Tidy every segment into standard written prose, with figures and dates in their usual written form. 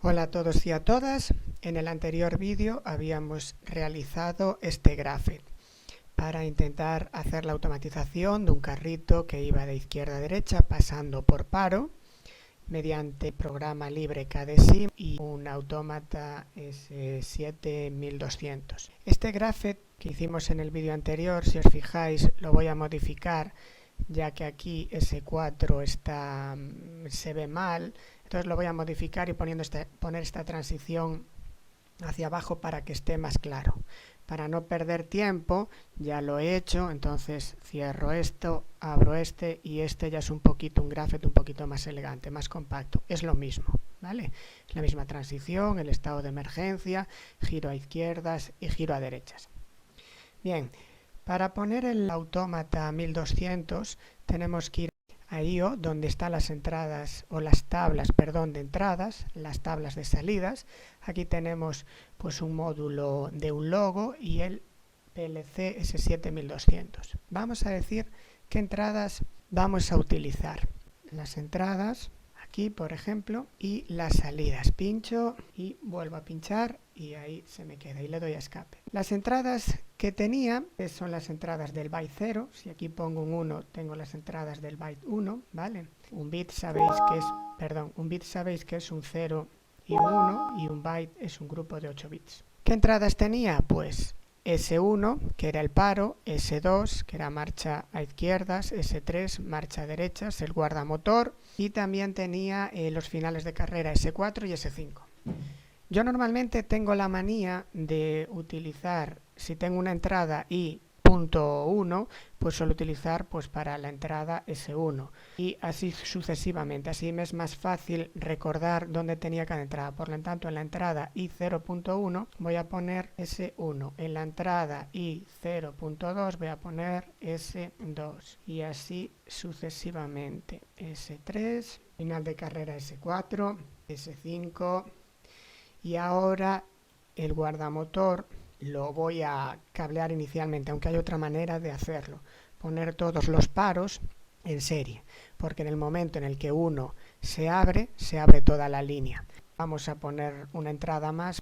Hola a todos y a todas. En el anterior vídeo habíamos realizado este graphic para intentar hacer la automatización de un carrito que iba de izquierda a derecha pasando por paro mediante programa libre KDSIM y un autómata S7200. Este graphic que hicimos en el vídeo anterior, si os fijáis, lo voy a modificar ya que aquí S4 se ve mal. Entonces lo voy a modificar y poner esta transición hacia abajo para que esté más claro. Para no perder tiempo, ya lo he hecho, entonces cierro esto, abro este y este ya es un graphic un poquito más elegante, más compacto. Es lo mismo, ¿vale? Es la misma transición, el estado de emergencia, giro a izquierdas y giro a derechas. Bien, para poner el autómata 1200 tenemos que ir a IO, donde están las entradas o las tablas, perdón, de entradas, las tablas de salidas. Aquí tenemos pues un módulo de un logo y el PLC S7200. Vamos a decir qué entradas vamos a utilizar. Las entradas, aquí por ejemplo, y las salidas. Pincho y vuelvo a pinchar y ahí se me queda y le doy a escape. Las entradas que tenía son las entradas del byte 0. Si aquí pongo un 1, tengo las entradas del byte 1, ¿vale? Un bit sabéis que es un 0 y un 1 y un byte es un grupo de 8 bits. ¿Qué entradas tenía? Pues S1, que era el paro, S2, que era marcha a izquierdas, S3, marcha a derechas, el guardamotor, y también tenía los finales de carrera S4 y S5. Yo normalmente tengo la manía de utilizar, si tengo una entrada y punto 1, pues suelo utilizar pues para la entrada S1 y así sucesivamente. Así me es más fácil recordar dónde tenía cada entrada. Por lo tanto, en la entrada I0.1 voy a poner S1, en la entrada I0.2 voy a poner S2 y así sucesivamente. S3, final de carrera S4, S5 y ahora el guardamotor lo voy a cablear inicialmente, aunque hay otra manera de hacerlo. Poner todos los paros en serie, porque en el momento en el que uno se abre toda la línea. Vamos a poner una entrada más,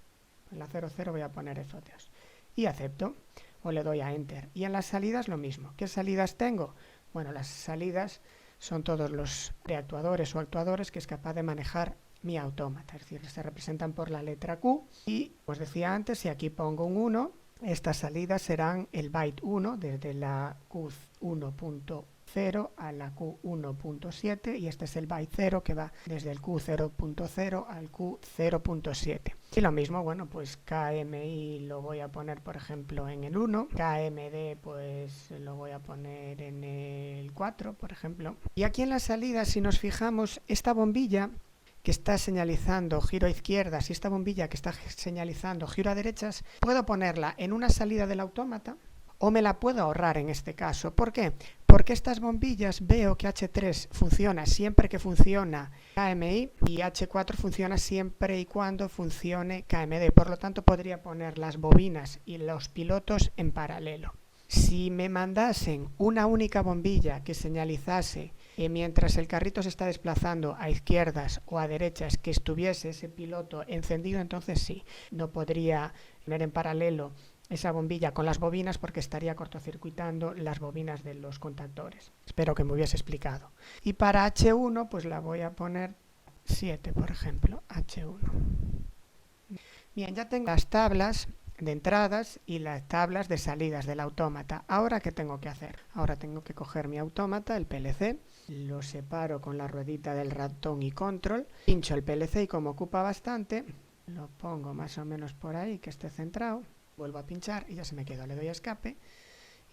en la 00 voy a poner F2 y acepto o le doy a Enter. Y en las salidas lo mismo. ¿Qué salidas tengo? Bueno, las salidas son todos los preactuadores o actuadores que es capaz de manejar mi autómata, es decir, se representan por la letra Q y, os decía antes, si aquí pongo un 1, estas salidas serán el byte 1 desde la Q1.0 a la Q1.7 y este es el byte 0 que va desde el Q0.0 al Q0.7. Y lo mismo, bueno, pues KMI lo voy a poner por ejemplo en el 1, KMD pues lo voy a poner en el 4, por ejemplo. Y aquí en la salida, si nos fijamos, esta bombilla que está señalizando giro a izquierdas y esta bombilla que está señalizando giro a derechas, puedo ponerla en una salida del autómata o me la puedo ahorrar en este caso. ¿Por qué? Porque estas bombillas veo que H3 funciona siempre que funciona KMI y H4 funciona siempre y cuando funcione KMD. Por lo tanto, podría poner las bobinas y los pilotos en paralelo. Si me mandasen una única bombilla que señalizase mientras el carrito se está desplazando a izquierdas o a derechas que estuviese ese piloto encendido, entonces sí, no podría tener en paralelo esa bombilla con las bobinas porque estaría cortocircuitando las bobinas de los contactores. Espero que me hubiese explicado. Y para H1 pues la voy a poner 7, por ejemplo, H1. Bien, ya tengo las tablas de entradas y las tablas de salidas del autómata. ¿Ahora qué tengo que hacer? Ahora tengo que coger mi autómata, el PLC, lo separo con la ruedita del ratón y control, pincho el PLC y como ocupa bastante, lo pongo más o menos por ahí que esté centrado, vuelvo a pinchar y ya se me quedó, le doy a escape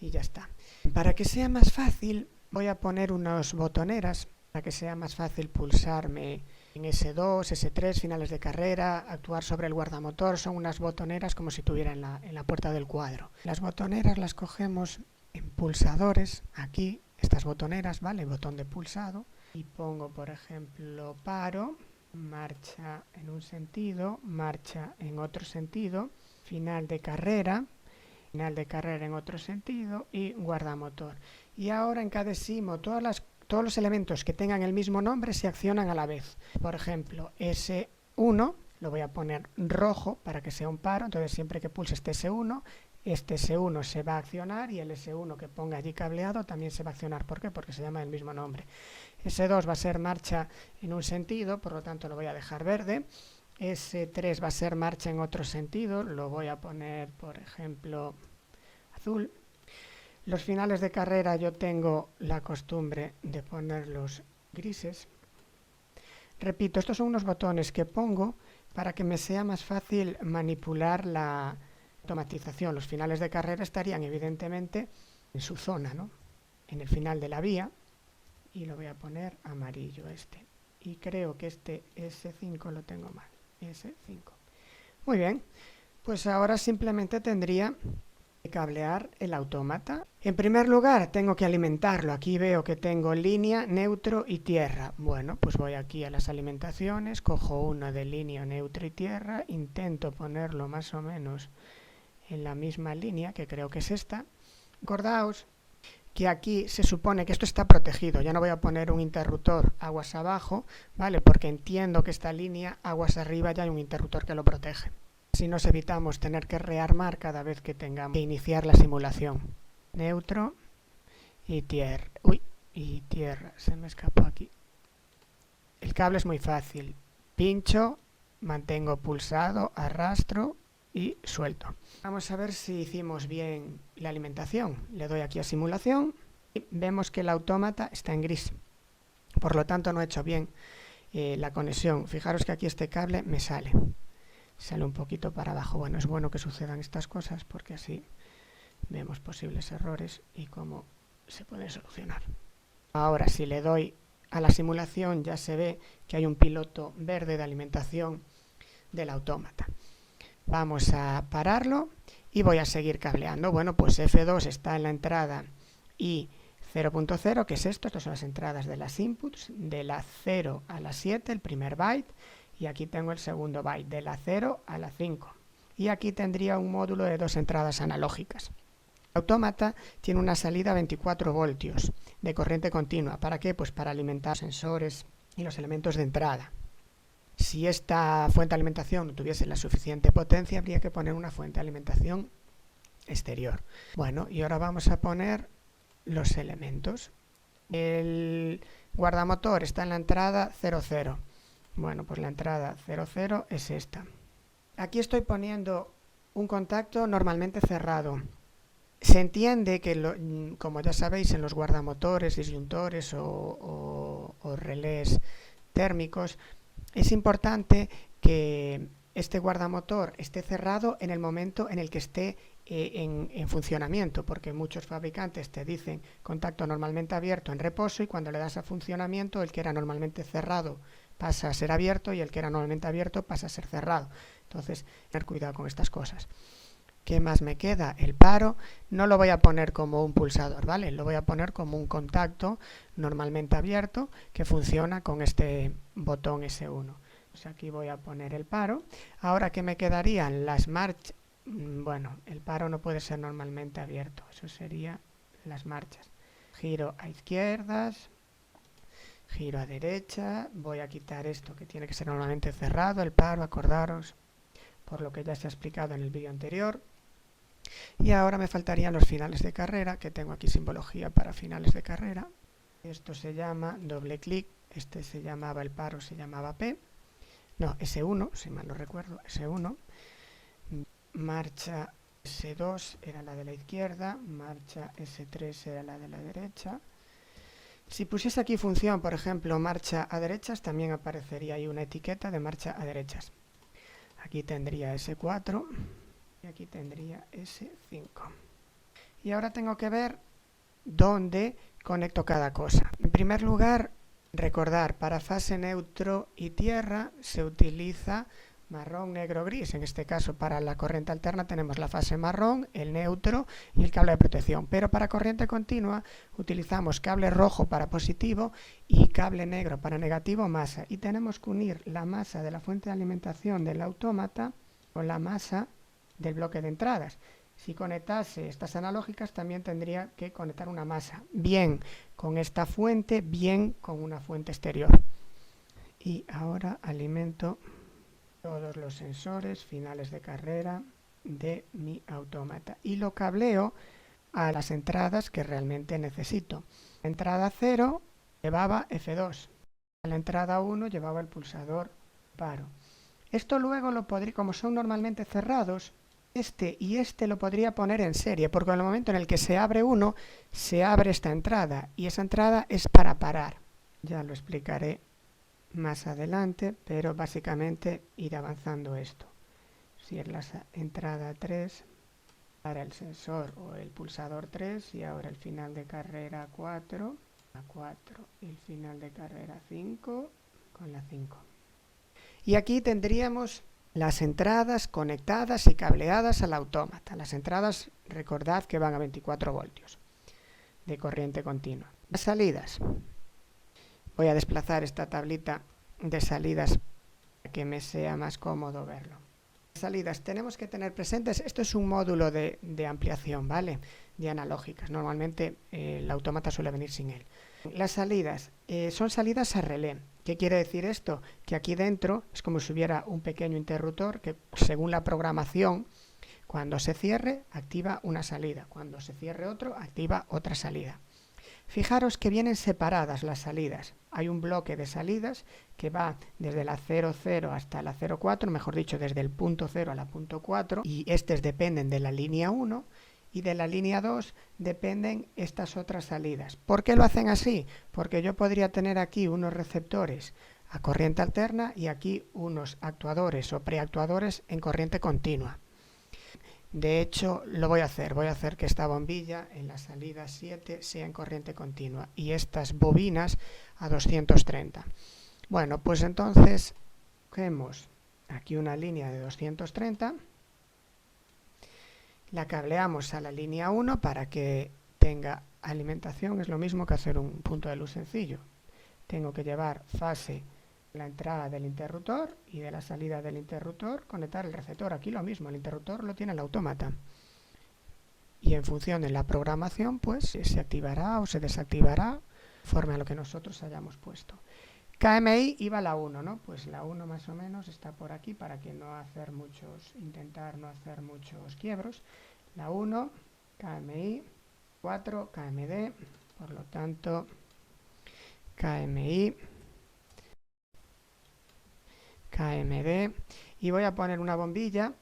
y ya está. Para que sea más fácil voy a poner unas botoneras para que sea más fácil pulsarme en S2, S3, finales de carrera, actuar sobre el guardamotor. Son unas botoneras como si tuviera en la puerta del cuadro. Las botoneras las cogemos en pulsadores, aquí, estas botoneras, ¿vale? Botón de pulsado. Y pongo, por ejemplo, paro, marcha en un sentido, marcha en otro sentido, final de carrera en otro sentido y guardamotor. Y ahora en KDSIM todos los elementos que tengan el mismo nombre se accionan a la vez. Por ejemplo, S1 lo voy a poner rojo para que sea un paro. Entonces siempre que pulse este S1 se va a accionar y el S1 que ponga allí cableado también se va a accionar. ¿Por qué? Porque se llama el mismo nombre. S2 va a ser marcha en un sentido, por lo tanto lo voy a dejar verde. S3 va a ser marcha en otro sentido, lo voy a poner, por ejemplo, azul. Los finales de carrera yo tengo la costumbre de ponerlos grises. Repito, estos son unos botones que pongo para que me sea más fácil manipular la automatización. Los finales de carrera estarían evidentemente en su zona, ¿no? En el final de la vía, y lo voy a poner amarillo este. Y creo que este S5 lo tengo mal. S5. Muy bien, pues ahora simplemente tendría que cablear el autómata. En primer lugar tengo que alimentarlo. Aquí veo que tengo línea, neutro y tierra. Bueno, pues voy aquí a las alimentaciones, cojo uno de línea, neutro y tierra, intento ponerlo más o menos en la misma línea, que creo que es esta. Acordaos que aquí se supone que esto está protegido. Ya no voy a poner un interruptor aguas abajo, ¿vale? Porque entiendo que esta línea aguas arriba ya hay un interruptor que lo protege. Así nos evitamos tener que rearmar cada vez que tengamos que iniciar la simulación. Neutro y tierra. Uy, y tierra. Se me escapó aquí. El cable es muy fácil. Pincho, mantengo pulsado, arrastro y suelto. Vamos a ver si hicimos bien la alimentación. Le doy aquí a simulación y vemos que el autómata está en gris. Por lo tanto no he hecho bien la conexión. Fijaros que aquí este cable me sale un poquito para abajo. Bueno, es bueno que sucedan estas cosas porque así vemos posibles errores y cómo se pueden solucionar. Ahora si le doy a la simulación ya se ve que hay un piloto verde de alimentación del autómata. Vamos a pararlo y voy a seguir cableando. Bueno, pues F2 está en la entrada y 0.0, que es esto. Estas son las entradas de las inputs, de la 0 a la 7, el primer byte, y aquí tengo el segundo byte, de la 0 a la 5. Y aquí tendría un módulo de 2 entradas analógicas. El autómata tiene una salida a 24 voltios de corriente continua. ¿Para qué? Pues para alimentar los sensores y los elementos de entrada. Si esta fuente de alimentación no tuviese la suficiente potencia, habría que poner una fuente de alimentación exterior. Bueno, y ahora vamos a poner los elementos. El guardamotor está en la entrada 00. Bueno, pues la entrada 00 es esta. Aquí estoy poniendo un contacto normalmente cerrado. Se entiende que, como ya sabéis, en los guardamotores, disyuntores o relés térmicos, es importante que este guardamotor esté cerrado en el momento en el que esté en funcionamiento, porque muchos fabricantes te dicen contacto normalmente abierto en reposo y cuando le das a funcionamiento el que era normalmente cerrado pasa a ser abierto y el que era normalmente abierto pasa a ser cerrado. Entonces, tener cuidado con estas cosas. ¿Qué más me queda? El paro no lo voy a poner como un pulsador, ¿vale? Lo voy a poner como un contacto normalmente abierto que funciona con este botón S1. Pues aquí voy a poner el paro. Ahora, ¿qué me quedarían? Las marchas. Bueno, el paro no puede ser normalmente abierto. Eso sería las marchas. Giro a izquierdas. Giro a derecha. Voy a quitar esto que tiene que ser normalmente cerrado. El paro, acordaros, por lo que ya se ha explicado en el vídeo anterior. Y ahora me faltarían los finales de carrera, que tengo aquí simbología para finales de carrera. Esto se llama doble clic, este se llamaba el paro, se llamaba P. No, S1, si mal no recuerdo, S1. Marcha S2 era la de la izquierda, marcha S3 era la de la derecha. Si pusiese aquí función, por ejemplo, marcha a derechas, también aparecería ahí una etiqueta de marcha a derechas. Aquí tendría S4 y aquí tendría S5. Y ahora tengo que ver dónde conecto cada cosa. En primer lugar, recordar, para fase neutro y tierra se utiliza marrón, negro, gris. En este caso, para la corriente alterna tenemos la fase marrón, el neutro y el cable de protección. Pero para corriente continua utilizamos cable rojo para positivo y cable negro para negativo, masa. Y tenemos que unir la masa de la fuente de alimentación del autómata con la masa del bloque de entradas. Si conectase estas analógicas, también tendría que conectar una masa, bien con esta fuente, bien con una fuente exterior. Y ahora alimento todos los sensores finales de carrera de mi autómata y lo cableo a las entradas que realmente necesito. La entrada 0 llevaba F2, a la entrada 1 llevaba el pulsador paro. Esto luego lo podría, como son normalmente cerrados, este y este lo podría poner en serie, porque en el momento en el que se abre uno, se abre esta entrada y esa entrada es para parar. Ya lo explicaré más adelante, pero básicamente ir avanzando esto. Si es la entrada 3 para el sensor o el pulsador 3 y ahora el final de carrera 4, a 4 y el final de carrera 5 con la 5. Y aquí tendríamos las entradas conectadas y cableadas al autómata. Las entradas, recordad que van a 24 voltios de corriente continua. Las salidas. Voy a desplazar esta tablita de salidas para que me sea más cómodo verlo. Las salidas tenemos que tener presentes, esto es un módulo de ampliación, ¿vale? De analógicas. Normalmente el autómata suele venir sin él. Las salidas son salidas a relé. ¿Qué quiere decir esto? Que aquí dentro es como si hubiera un pequeño interruptor que según la programación, cuando se cierre, activa una salida. Cuando se cierre otro, activa otra salida. Fijaros que vienen separadas las salidas. Hay un bloque de salidas que va desde la 00 hasta la 04, mejor dicho, desde el punto 0 a la punto 4, y estos dependen de la línea 1, y de la línea 2 dependen estas otras salidas. ¿Por qué lo hacen así? Porque yo podría tener aquí unos receptores a corriente alterna y aquí unos actuadores o preactuadores en corriente continua. De hecho, lo voy a hacer que esta bombilla en la salida 7 sea en corriente continua y estas bobinas a 230. Bueno, pues entonces cogemos aquí una línea de 230, la cableamos a la línea 1 para que tenga alimentación, es lo mismo que hacer un punto de luz sencillo. Tengo que llevar fase la entrada del interruptor y de la salida del interruptor conectar el receptor. Aquí lo mismo, el interruptor lo tiene el autómata. Y en función de la programación, pues se activará o se desactivará conforme a lo que nosotros hayamos puesto. KMI iba a la 1, ¿no? Pues la 1 más o menos está por aquí para que intentar no hacer muchos quiebros. La 1, KMI, 4, KMD, por lo tanto, KMI, KMD, y voy a poner una bombilla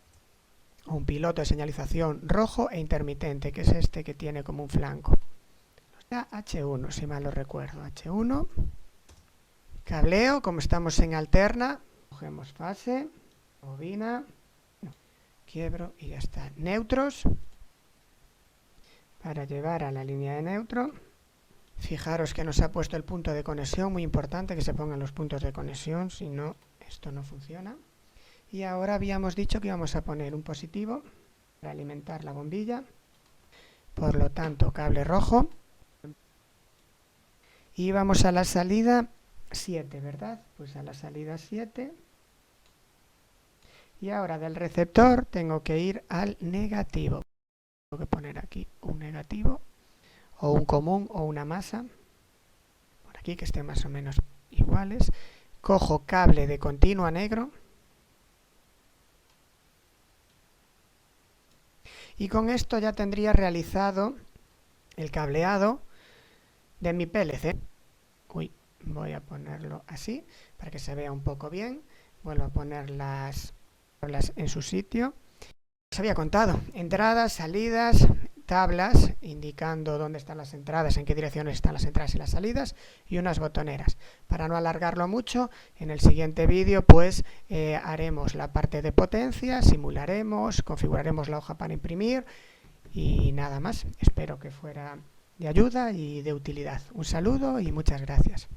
o un piloto de señalización rojo e intermitente, que es este que tiene como un flanco. O sea, H1, si mal lo recuerdo, H1. Cableo, como estamos en alterna, cogemos fase, bobina, quiebro y ya está. Neutros, para llevar a la línea de neutro. Fijaros que nos ha puesto el punto de conexión, muy importante que se pongan los puntos de conexión, si no, esto no funciona. Y ahora habíamos dicho que íbamos a poner un positivo para alimentar la bombilla, por lo tanto cable rojo. Y vamos a la salida 7, ¿verdad? Pues a la salida 7. Y ahora del receptor tengo que ir al negativo. Tengo que poner aquí un negativo, o un común, o una masa. Por aquí que estén más o menos iguales. Cojo cable de continua negro. Y con esto ya tendría realizado el cableado de mi PLC. Voy a ponerlo así para que se vea un poco bien. Vuelvo a poner las tablas en su sitio. Os había contado entradas, salidas, tablas indicando dónde están las entradas, en qué direcciones están las entradas y las salidas, y unas botoneras. Para no alargarlo mucho, en el siguiente vídeo pues haremos la parte de potencia, simularemos, configuraremos la hoja para imprimir y nada más. Espero que fuera de ayuda y de utilidad. Un saludo y muchas gracias.